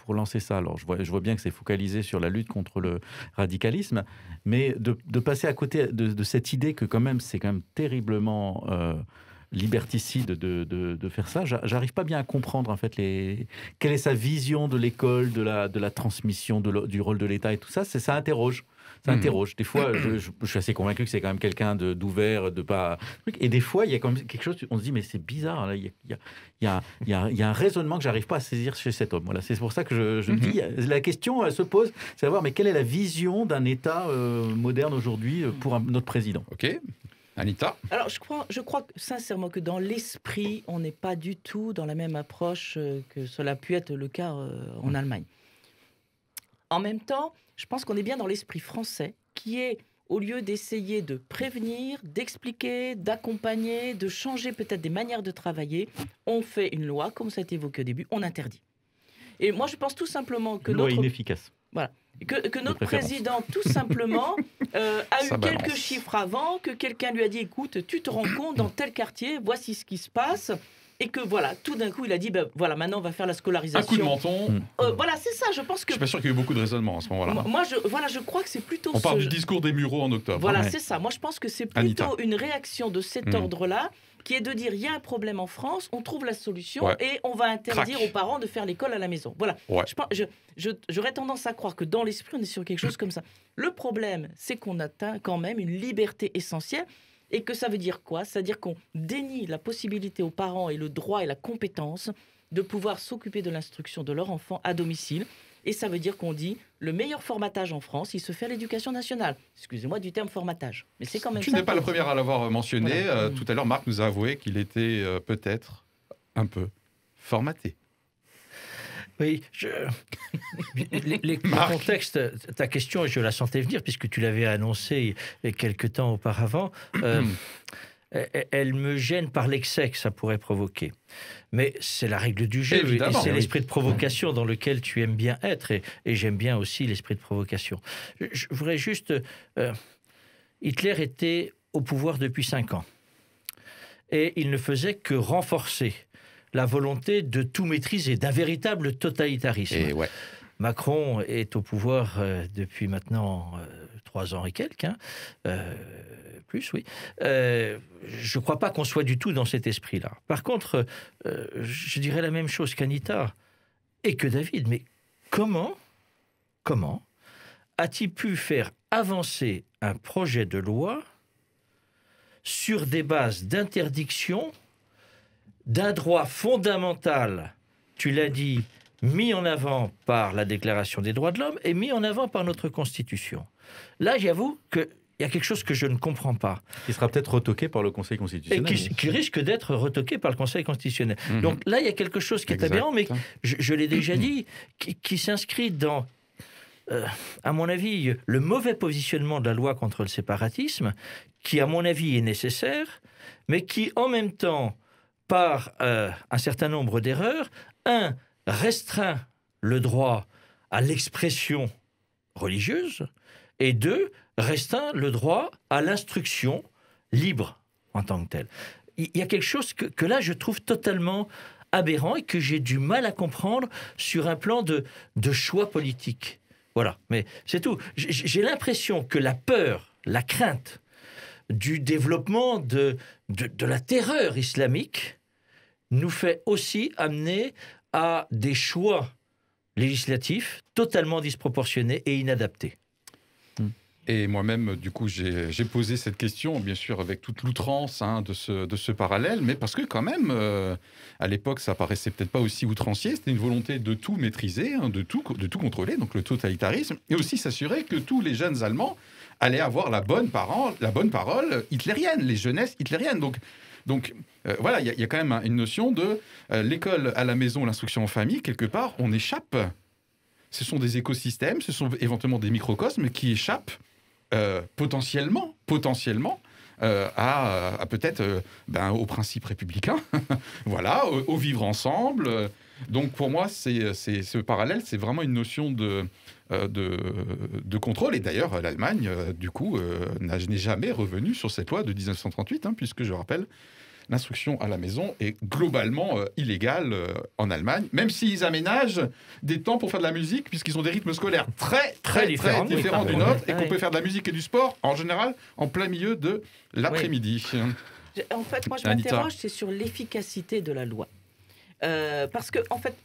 lancer ça. Alors, je vois bien que c'est focalisé sur la lutte contre le radicalisme, mais de passer à côté de cette idée que quand même, c'est quand même terriblement liberticide de faire ça. J'arrive pas bien à comprendre en fait quelle est sa vision de l'école, de la transmission, du rôle de l'État et tout ça. Ça interroge. Ça interroge. Des fois, je suis assez convaincu que c'est quand même quelqu'un d'ouvert, de pas. Et des fois, il y a quand même quelque chose. On se dit mais c'est bizarre. Là. Il y a un raisonnement que j'arrive pas à saisir chez cet homme. Voilà. C'est pour ça que je me dis la question elle se pose, c'est savoir mais quelle est la vision d'un État moderne aujourd'hui pour notre président. Ok. Anita ? Alors, je crois sincèrement que dans l'esprit, on n'est pas du tout dans la même approche que cela a pu être le cas en Allemagne. En même temps, je pense qu'on est bien dans l'esprit français, qui est, au lieu d'essayer de prévenir, d'expliquer, d'accompagner, de changer peut-être des manières de travailler, on fait une loi, comme ça a été évoqué au début, on interdit. Et moi, je pense tout simplement que loi inefficace. Voilà. Que notre président, tout simplement, a eu quelques chiffres avant, que quelqu'un lui a dit, écoute, tu te rends compte, dans tel quartier, voici ce qui se passe, et que voilà, tout d'un coup, il a dit, voilà, maintenant, on va faire la scolarisation. Un coup de menton. Voilà, c'est ça, je pense que... Je suis pas sûr qu'il y ait eu beaucoup de raisonnement à ce moment-là. Moi, je crois que c'est plutôt... On parle du discours des Mureaux en octobre. Voilà, c'est ça. Moi, je pense que c'est plutôt une réaction de cet ordre-là, qui est de dire, il y a un problème en France, on trouve la solution, et on va interdire aux parents de faire l'école à la maison. Voilà. Ouais. J'aurais tendance à croire que dans l'esprit, on est sur quelque chose comme ça. Le problème, c'est qu'on atteint quand même une liberté essentielle, et que ça veut dire quoi ? C'est-à-dire qu'on dénie la possibilité aux parents et le droit et la compétence de pouvoir s'occuper de l'instruction de leur enfant à domicile. Et ça veut dire qu'on dit le meilleur formatage en France, il se fait à l'éducation nationale. Excusez-moi du terme formatage, mais c'est quand même ça. Tu n'es pas le premier à l'avoir mentionné. Voilà. Tout à l'heure, Marc nous a avoué qu'il était peut-être un peu formaté. Oui, le contexte, ta question, je la sentais venir, puisque tu l'avais annoncé quelque temps auparavant, elle me gêne par l'excès que ça pourrait provoquer. Mais c'est la règle du jeu, évidemment, et c'est l'esprit de provocation dans lequel tu aimes bien être, et j'aime bien aussi l'esprit de provocation. Je voudrais juste... Hitler était au pouvoir depuis 5 ans, et il ne faisait que renforcer la volonté de tout maîtriser, d'un véritable totalitarisme. Et ouais. Macron est au pouvoir depuis maintenant 3 ans et quelques, plus, oui. Je ne crois pas qu'on soit du tout dans cet esprit-là. Par contre, je dirais la même chose qu'Anita et que David, mais comment a-t-il pu faire avancer un projet de loi sur des bases d'interdiction d'un droit fondamental, tu l'as dit, mis en avant par la Déclaration des droits de l'homme et mis en avant par notre Constitution. Là, j'avoue qu'il y a quelque chose que je ne comprends pas. Qui sera peut-être retoqué par le Conseil constitutionnel. Et qui risque d'être retoqué par le Conseil constitutionnel. Donc là, il y a quelque chose qui est aberrant, mais je l'ai déjà dit, qui s'inscrit dans, à mon avis, le mauvais positionnement de la loi contre le séparatisme, qui, à mon avis, est nécessaire, mais qui, en même temps, par un certain nombre d'erreurs, restreint le droit à l'expression religieuse, et 2, restreint le droit à l'instruction libre en tant que telle. Il y a quelque chose que là, je trouve totalement aberrant et que j'ai du mal à comprendre sur un plan de choix politique. Voilà, mais c'est tout. J'ai l'impression que la peur, la crainte du développement de la terreur islamique nous fait aussi amener à des choix législatifs totalement disproportionnés et inadaptés. Et moi-même, du coup, j'ai posé cette question, bien sûr, avec toute l'outrance de ce parallèle, mais parce que quand même, à l'époque, ça paraissait peut-être pas aussi outrancier, c'était une volonté de tout maîtriser, de tout contrôler, donc le totalitarisme, et aussi s'assurer que tous les jeunes Allemands allaient avoir la bonne parole hitlérienne, les jeunesses hitlériennes. Donc voilà, il y a quand même une notion de l'école à la maison, l'instruction en famille, quelque part, on échappe. Ce sont des écosystèmes, ce sont éventuellement des microcosmes qui échappent potentiellement à peut-être au principe républicain, voilà, au vivre ensemble. Donc pour moi, ce parallèle, c'est vraiment une notion de contrôle. Et d'ailleurs, l'Allemagne, du coup, n'est jamais revenue sur cette loi de 1938, puisque je rappelle, l'instruction à la maison est globalement illégale en Allemagne, même s'ils aménagent des temps pour faire de la musique, puisqu'ils ont des rythmes scolaires très différents du nôtre, et qu'on peut faire de la musique et du sport, en général, en plein milieu de l'après-midi. Oui. En fait, moi, je m'interroge, c'est sur l'efficacité de la loi. Parce que, en fait,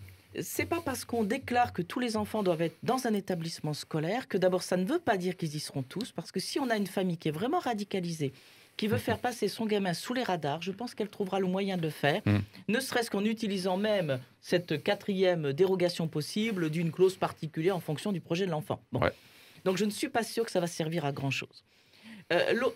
c'est pas parce qu'on déclare que tous les enfants doivent être dans un établissement scolaire que d'abord, ça ne veut pas dire qu'ils y seront tous, parce que si on a une famille qui est vraiment radicalisée, qui veut faire passer son gamin sous les radars, je pense qu'elle trouvera le moyen de le faire, ne serait-ce qu'en utilisant même cette 4e dérogation possible d'une clause particulière en fonction du projet de l'enfant. Bon. Ouais. Donc je ne suis pas sûre que ça va servir à grand-chose.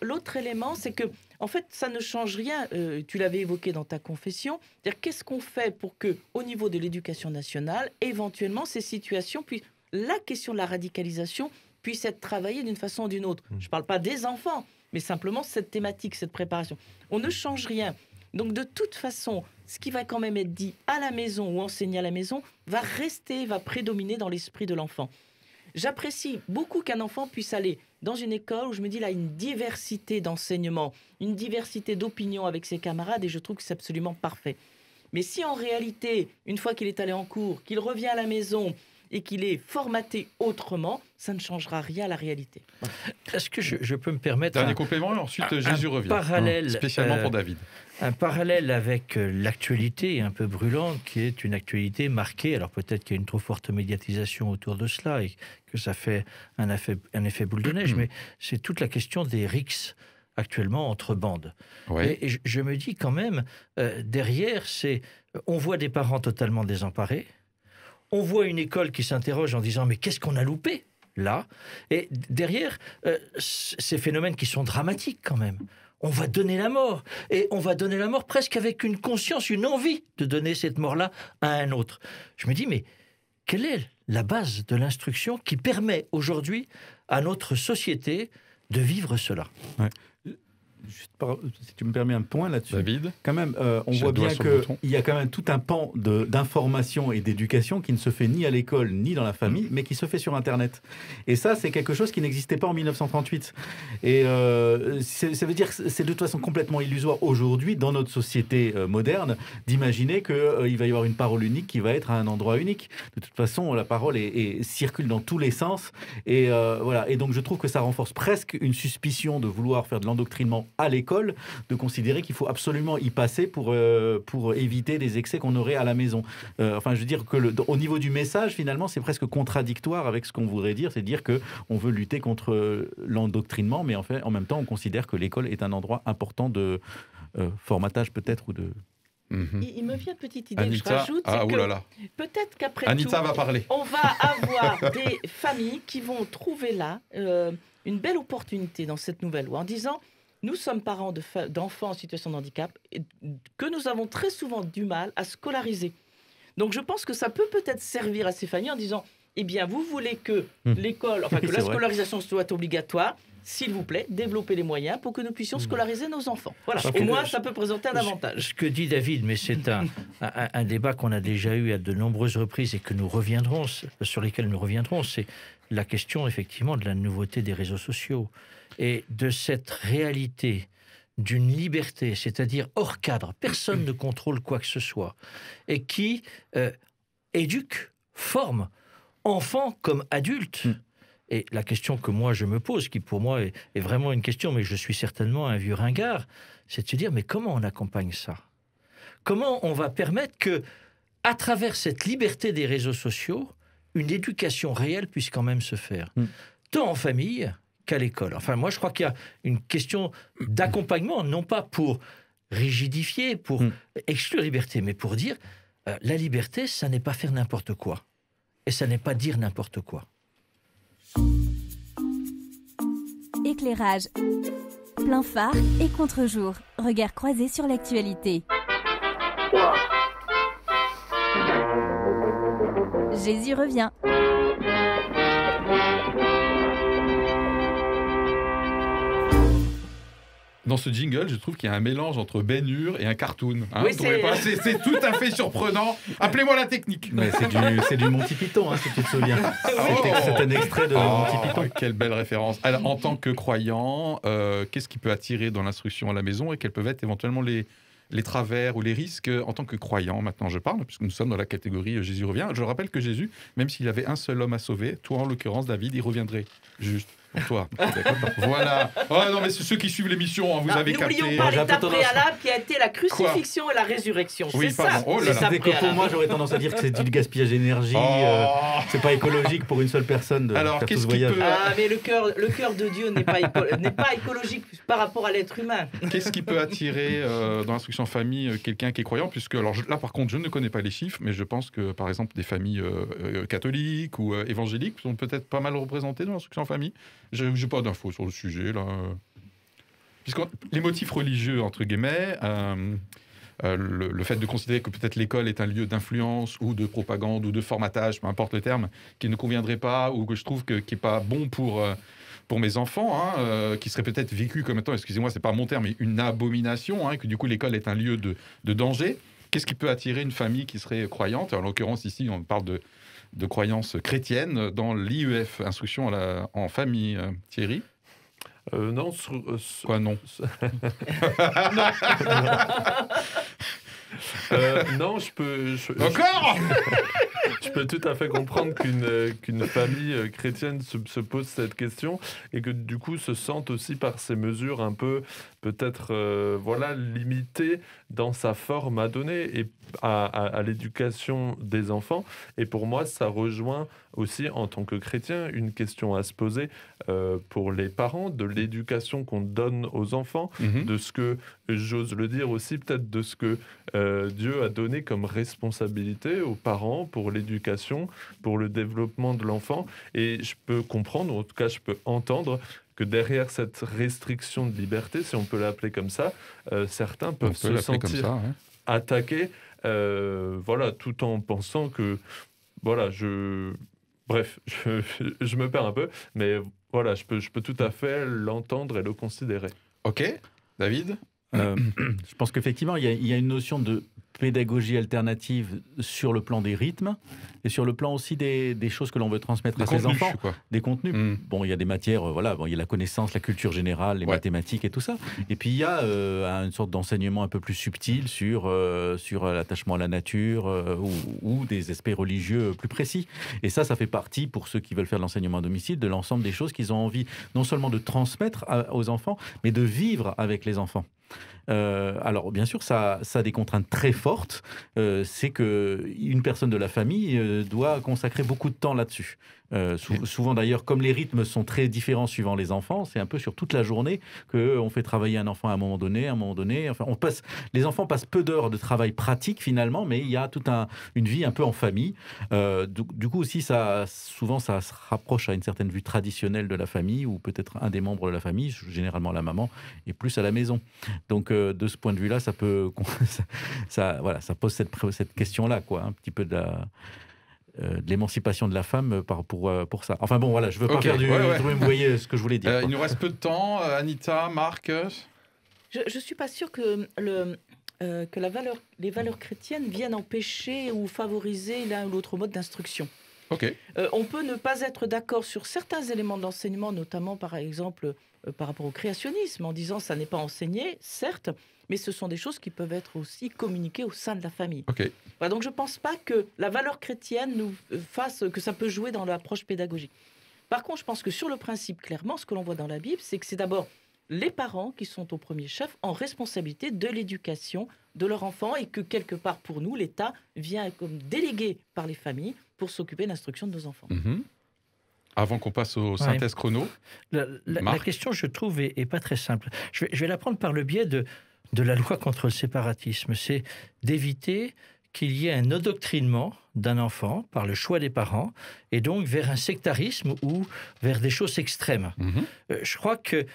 L'autre élément, c'est que, en fait, ça ne change rien. Tu l'avais évoqué dans ta confession. C'est-à-dire, qu'est-ce qu'on fait pour que, au niveau de l'éducation nationale, éventuellement, ces situations, puis la question de la radicalisation puisse être travaillée d'une façon ou d'une autre. Je ne parle pas des enfants, mais simplement cette thématique, cette préparation. On ne change rien. Donc, de toute façon, ce qui va quand même être dit à la maison ou enseigné à la maison va rester, va prédominer dans l'esprit de l'enfant. J'apprécie beaucoup qu'un enfant puisse aller dans une école où je me dis là, une diversité d'enseignements, une diversité d'opinions avec ses camarades, et je trouve que c'est absolument parfait. Mais si en réalité, une fois qu'il est allé en cours, qu'il revient à la maison et qu'il est formaté autrement, ça ne changera rien à la réalité. Est-ce que je peux me permettre... Dernier complément, et ensuite Jésus revient. Parallèle, spécialement pour David. Un parallèle avec l'actualité un peu brûlante, qui est une actualité marquée, alors peut-être qu'il y a une trop forte médiatisation autour de cela, et que ça fait un effet boule de neige, mais c'est toute la question des rixes actuellement entre bandes. Ouais. Et je me dis quand même, derrière, on voit des parents totalement désemparés, on voit une école qui s'interroge en disant « mais qu'est-ce qu'on a loupé ?» là. Et derrière, ces phénomènes qui sont dramatiques quand même. On va donner la mort. Et on va donner la mort presque avec une conscience, une envie de donner cette mort-là à un autre. Je me dis, mais quelle est la base de l'instruction qui permet aujourd'hui à notre société de vivre cela ? Ouais. Juste si tu me permets un point là-dessus. David, quand même, on voit bien qu'il y a quand même tout un pan d'information et d'éducation qui ne se fait ni à l'école ni dans la famille, mais qui se fait sur Internet. Et ça, c'est quelque chose qui n'existait pas en 1938. Et ça veut dire que c'est de toute façon complètement illusoire aujourd'hui, dans notre société moderne, d'imaginer qu'il va y avoir une parole unique qui va être à un endroit unique. De toute façon, la parole circule dans tous les sens. Et voilà. Et donc, je trouve que ça renforce presque une suspicion de vouloir faire de l'endoctrinement à l'école, de considérer qu'il faut absolument y passer pour éviter des excès qu'on aurait à la maison. Enfin, je veux dire que au niveau du message, finalement, c'est presque contradictoire avec ce qu'on voudrait dire, c'est dire qu'on veut lutter contre l'endoctrinement, mais en même temps, on considère que l'école est un endroit important de formatage peut-être ou de... Il me vient une petite idée Anita, que je rajoute, c'est que peut-être qu'après Anita tout, va parler. On va avoir des familles qui vont trouver là une belle opportunité dans cette nouvelle loi en disant... Nous sommes parents d'enfants en situation de handicap et que nous avons très souvent du mal à scolariser. Donc je pense que ça peut peut-être servir à ces familles en disant, eh bien vous voulez que l'école, enfin que la scolarisation soit obligatoire, s'il vous plaît, développer les moyens pour que nous puissions scolariser nos enfants. Voilà. Parce Au que moins, ça peut présenter un avantage. Ce que dit David, mais c'est un débat qu'on a déjà eu à de nombreuses reprises et que sur lesquels nous reviendrons, c'est la question effectivement de la nouveauté des réseaux sociaux et de cette réalité d'une liberté, c'est-à-dire hors cadre, personne ne contrôle quoi que ce soit, et qui éduque, forme, enfants comme adultes. Et la question que moi je me pose, qui pour moi est vraiment une question, mais je suis certainement un vieux ringard, c'est de se dire, mais comment on accompagne ça ? Comment on va permettre que, à travers cette liberté des réseaux sociaux, une éducation réelle puisse quand même se faire, tant en famille qu'à l'école. Enfin, moi, je crois qu'il y a une question d'accompagnement, non pas pour rigidifier, pour exclure la liberté, mais pour dire, la liberté, ça n'est pas faire n'importe quoi. Et ça n'est pas dire n'importe quoi. Éclairage, plein phare et contre-jour. Regard croisé sur l'actualité. Jésus revient. Dans ce jingle, je trouve qu'il y a un mélange entre Ben Hur et un cartoon. Hein, Oui, vous trouvez pas ? C'est tout à fait surprenant. Appelez-moi la technique. Mais c'est du Monty Python, si tu te souviens. C'est un extrait de Monty Python. Quelle belle référence. Alors, en tant que croyant, qu'est-ce qui peut attirer dans l'instruction à la maison et quels peuvent être éventuellement les travers ou les risques en tant que croyant? Maintenant, je parle, puisque nous sommes dans la catégorie Jésus revient. Je rappelle que Jésus, même s'il avait un seul homme à sauver, toi en l'occurrence, David, il reviendrait juste pour toi. Voilà. Oh non, mais c'est ceux qui suivent l'émission, hein, vous avez capté. N'oublions pas l'étape préalable qui a été la crucifixion et la résurrection. Oui, c'est pardon. ça. Oh là là. C'est que pour moi, j'aurais tendance à dire que c'est du gaspillage d'énergie. C'est pas écologique pour une seule personne de Alors, faire tout qu'est-ce ce qui voyage. peut... mais le cœur de Dieu n'est pas écologique par rapport à l'être humain. Qu'est-ce qui peut attirer dans l'instruction en famille quelqu'un qui est croyant, puisque alors là par contre je ne connais pas les chiffres, mais je pense que par exemple des familles catholiques ou évangéliques sont peut-être pas mal représentées dans l'instruction en famille. J'ai pas d'infos sur le sujet là. Puisque les motifs religieux entre guillemets, le fait de considérer que peut-être l'école est un lieu d'influence ou de propagande ou de formatage, peu importe le terme, qui ne conviendrait pas ou que je trouve qui est pas bon pour mes enfants, qui serait peut-être vécu comme étant, excusez-moi, c'est pas mon terme, mais une abomination, que du coup l'école est un lieu de danger. Qu'est-ce qui peut attirer une famille qui serait croyante? En l'occurrence ici, on parle de croyances chrétiennes dans l'IEF, instruction en famille. Thierry? Non. Quoi, non? Non, je peux... Encore Je peux tout à fait comprendre qu'une famille chrétienne se pose cette question et que du coup se sente aussi par ces mesures un peu peut-être limitée dans sa forme à donner et à l'éducation des enfants. Et pour moi, ça rejoint aussi en tant que chrétien une question à se poser pour les parents, de l'éducation qu'on donne aux enfants, de ce que, j'ose le dire aussi, peut-être de ce que Dieu a donné comme responsabilité aux parents pour l'éducation, pour le développement de l'enfant. Et je peux comprendre, ou en tout cas je peux entendre que derrière cette restriction de liberté, si on peut l'appeler comme ça, certains peuvent se sentir attaqués, tout en pensant que, Bref, je me perds un peu, mais voilà, je peux tout à fait l'entendre et le considérer. Ok, David? Je pense qu'effectivement, il y a une notion de pédagogie alternative sur le plan des rythmes et sur le plan aussi des choses que l'on veut transmettre à ses enfants. Des contenus. Bon, il y a des matières, il y a la connaissance, la culture générale, les mathématiques et tout ça. Et puis, il y a une sorte d'enseignement un peu plus subtil sur l'attachement à la nature ou des aspects religieux plus précis. Et ça fait partie, pour ceux qui veulent faire de l'enseignement à domicile, de l'ensemble des choses qu'ils ont envie non seulement de transmettre aux enfants, mais de vivre avec les enfants. Alors, bien sûr, ça a des contraintes très fortes. C'est qu'une personne de la famille doit consacrer beaucoup de temps là-dessus. Souvent, d'ailleurs, comme les rythmes sont très différents suivant les enfants, c'est un peu sur toute la journée qu'on fait travailler un enfant à un moment donné. Enfin, les enfants passent peu d'heures de travail pratique, finalement, mais il y a toute une vie un peu en famille. Du coup, aussi, souvent, ça se rapproche à une certaine vue traditionnelle de la famille, ou peut-être un des membres de la famille, généralement la maman, est plus à la maison. Donc, de ce point de vue-là, ça pose cette question-là, quoi, un petit peu de de l'émancipation de la femme pour ça. Enfin bon, voilà, je ne veux pas faire du... Ouais. Vous voyez ce que je voulais dire. Il nous reste peu de temps. Anita, Marc. Je ne suis pas sûre que les valeurs chrétiennes viennent empêcher ou favoriser l'un ou l'autre mode d'instruction. Ok. On peut ne pas être d'accord sur certains éléments de l'enseignement, notamment par exemple par rapport au créationnisme, en disant ça n'est pas enseigné, certes, mais ce sont des choses qui peuvent être aussi communiquées au sein de la famille. Ok. Voilà, donc je ne pense pas que la valeur chrétienne nous fasse que ça peut jouer dans l'approche pédagogique. Par contre, je pense que sur le principe, clairement, ce que l'on voit dans la Bible, c'est que c'est d'abord les parents qui sont au premier chef en responsabilité de l'éducation de leur enfant et que quelque part pour nous, l'État vient comme délégué par les familles pour s'occuper de l'instruction de nos enfants. Avant qu'on passe aux synthèses chrono. La question, je trouve, est pas très simple. Je vais la prendre par le biais de la loi contre le séparatisme. C'est d'éviter qu'il y ait un endoctrinement d'un enfant par le choix des parents et donc vers un sectarisme ou vers des choses extrêmes. Je crois que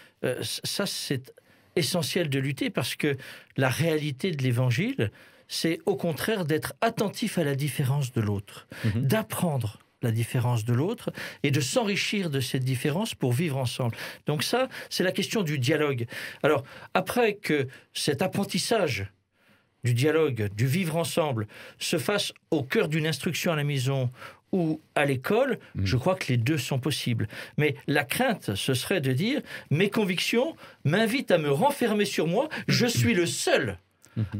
ça, c'est essentiel de lutter parce que la réalité de l'Évangile, c'est au contraire d'être attentif à la différence de l'autre, d'apprendre la différence de l'autre et de s'enrichir de cette différence pour vivre ensemble. Donc ça, c'est la question du dialogue. Alors, après que cet apprentissage du dialogue, du vivre ensemble, se fasse au cœur d'une instruction à la maison ou à l'école, je crois que les deux sont possibles. Mais la crainte, ce serait de dire « mes convictions m'invitent à me renfermer sur moi, je suis le seul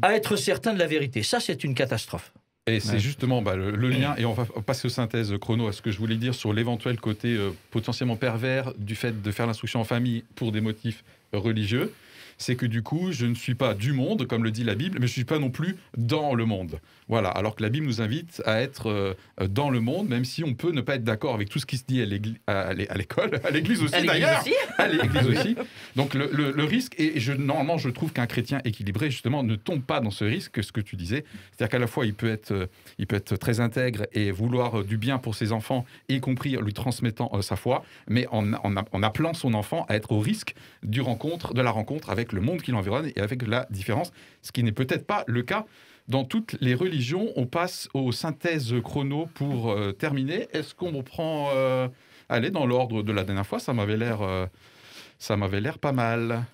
à être certain de la vérité ». Ça, c'est une catastrophe. Et c'est justement le lien, et on va passer aux synthèses chrono, à ce que je voulais dire sur l'éventuel côté potentiellement pervers du fait de faire l'instruction en famille pour des motifs religieux. C'est que du coup, je ne suis pas du monde, comme le dit la Bible, mais je ne suis pas non plus dans le monde. Voilà, alors que la Bible nous invite à être dans le monde, même si on peut ne pas être d'accord avec tout ce qui se dit à l'école, à l'église aussi d'ailleurs. À l'église aussi. Donc le risque, et normalement je trouve qu'un chrétien équilibré justement ne tombe pas dans ce risque, ce que tu disais. C'est-à-dire qu'à la fois il peut être très intègre et vouloir du bien pour ses enfants, y compris lui transmettant sa foi, mais en appelant son enfant à être au risque de la rencontre avec le monde qui l'environne et avec la différence, ce qui n'est peut-être pas le cas dans toutes les religions. On passe aux synthèses chrono pour terminer. Est-ce qu'on prend dans l'ordre de la dernière fois, ça m'avait l'air pas mal.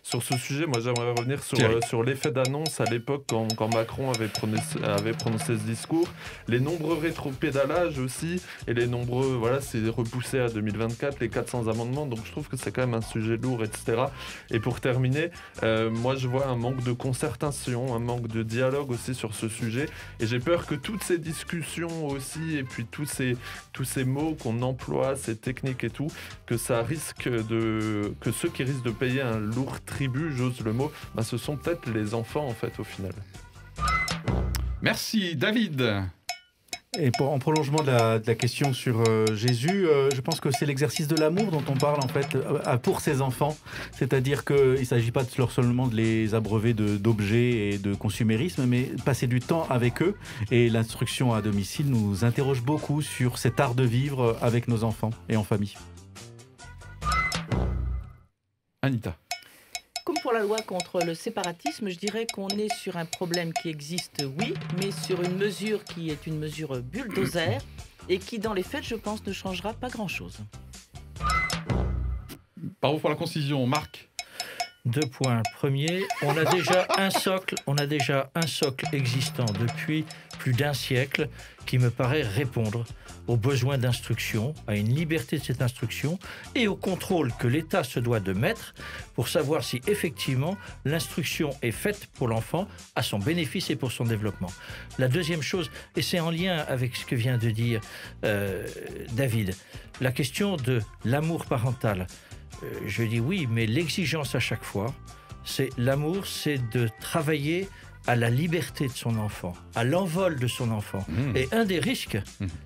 Sur ce sujet, moi j'aimerais revenir sur l'effet d'annonce à l'époque quand Macron avait prononcé ce discours. Les nombreux rétropédalages aussi, et les nombreux, c'est repoussé à 2024, les 400 amendements, donc je trouve que c'est quand même un sujet lourd, etc. Et pour terminer, moi je vois un manque de concertation, un manque de dialogue aussi sur ce sujet, et j'ai peur que toutes ces discussions aussi, et puis tous ces mots qu'on emploie, ces techniques et tout, que ça risque que ceux qui risquent de payer un lourd tribut, j'ose le mot, ce sont peut-être les enfants en fait au final. Merci David. Et en prolongement de la question sur Jésus, je pense que c'est l'exercice de l'amour dont on parle en fait pour ses enfants. C'est-à-dire qu'il ne s'agit pas seulement de les abreuver d'objets et de consumérisme, mais passer du temps avec eux. Et l'instruction à domicile nous interroge beaucoup sur cet art de vivre avec nos enfants et en famille. Anita. Comme pour la loi contre le séparatisme, je dirais qu'on est sur un problème qui existe, oui, mais sur une mesure qui est une mesure bulldozer et qui, dans les faits, je pense, ne changera pas grand-chose. Bravo pour la concision, Marc. 2 points. Premier, on a déjà un socle existant depuis plus d'1 siècle qui me paraît répondre aux besoins d'instruction, à une liberté de cette instruction et au contrôle que l'État se doit de mettre pour savoir si effectivement l'instruction est faite pour l'enfant à son bénéfice et pour son développement. La deuxième chose, et c'est en lien avec ce que vient de dire David, la question de l'amour parental. Je dis oui, mais l'exigence à chaque fois, c'est l'amour, c'est de travailler à la liberté de son enfant, à l'envol de son enfant. Et un des risques,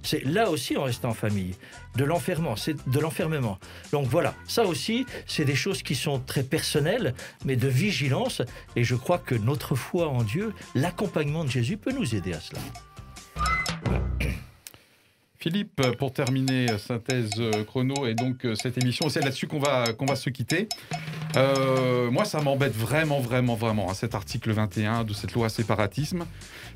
c'est là aussi en restant en famille, de l'enfermement. Donc voilà, ça aussi, c'est des choses qui sont très personnelles, mais de vigilance. Et je crois que notre foi en Dieu, l'accompagnement de Jésus peut nous aider à cela. Philippe, pour terminer Synthèse Chrono et donc cette émission, c'est là-dessus qu'on va se quitter. Moi, ça m'embête vraiment, hein, cet article 21 de cette loi séparatisme,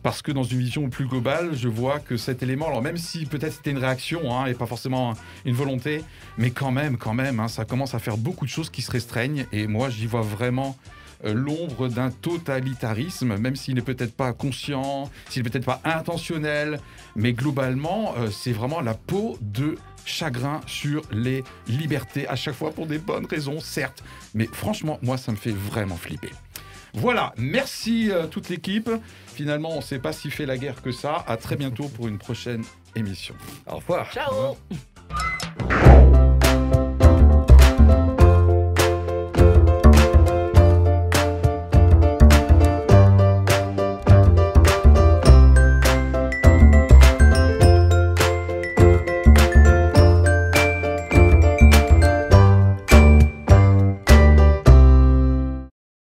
parce que dans une vision plus globale, je vois que cet élément, alors même si peut-être c'était une réaction et pas forcément une volonté, mais quand même, hein, ça commence à faire beaucoup de choses qui se restreignent, et moi, j'y vois vraiment l'ombre d'un totalitarisme, même s'il n'est peut-être pas conscient, s'il n'est peut-être pas intentionnel, mais globalement, c'est vraiment la peau de chagrin sur les libertés, à chaque fois pour des bonnes raisons, certes, mais franchement, moi, ça me fait vraiment flipper. Voilà, merci toute l'équipe. Finalement, on ne s'est pas si fait la guerre que ça. À très bientôt pour une prochaine émission. Au revoir. Ciao.